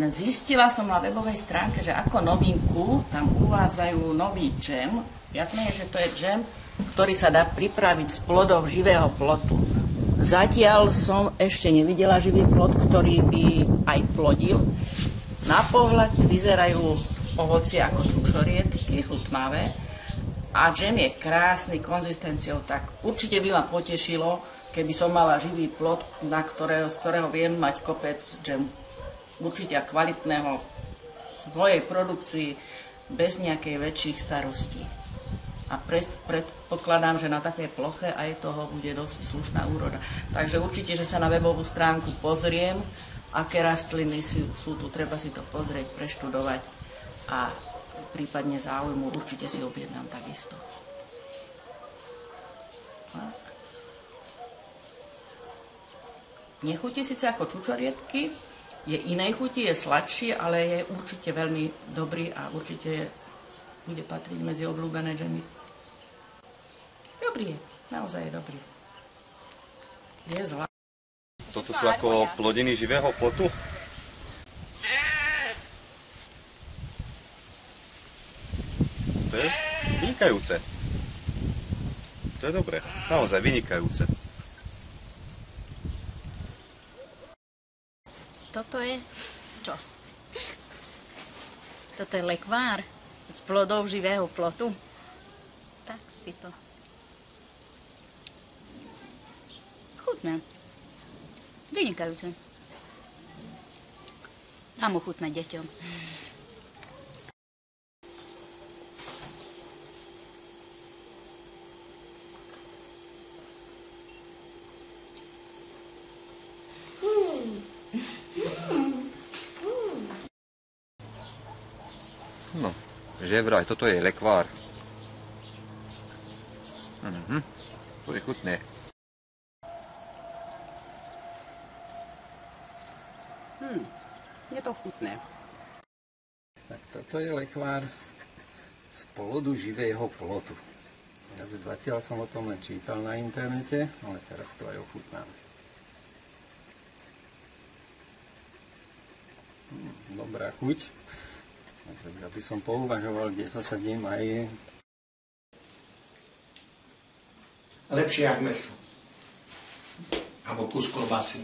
Zistila som na webovej stránke, že ako novinku tam uvádzajú nový džem. Viac menej, že to je džem, ktorý sa dá pripraviť z plodov živého plotu. Zatiaľ som ešte nevidela živý plod, ktorý by aj plodil. Na pohľad vyzerajú ovocie ako čučoriedky, sú tmavé. A džem je krásny konzistenciou, tak určite by ma potešilo, keby som mala živý plod, z ktorého viem mať kopec džemu. Určite kvalitného svojej produkcii bez nejakej väčších starostí. A predpokladám, že na takej ploche aj toho bude dosť slušná úroda. Takže určite, že sa na webovú stránku pozriem, aké rastliny sú tu, treba si to pozrieť, preštudovať a prípadne záujmu určite si objednám takisto. Tak. Nechutí síce ako čučoriedky, je inej chuti, je sladší, ale je určite veľmi dobrý a určite bude patriť medzi obľúbené džemy. Dobrý je, naozaj je dobrý. Je zlá. Toto sú ako plodiny živého plotu? To je vynikajúce. To je dobré, naozaj vynikajúce. Toto je čo? Toto je lekvár z plodov živého plotu. Tak si to. Chutné. Vynikajúce. Dám ochutnať deťom. No, že vraj, toto je lekvár. To je chutné. Je to chutné. Tak toto je lekvár z plodu živého plotu. Ja zatiaľ som o tom len čítal na internete, ale teraz to aj ochutnám. Dobrá chuť. Takže by som pouvažoval, kde zasadím aj... Lepšie jak mäso. Alebo kus klobásy.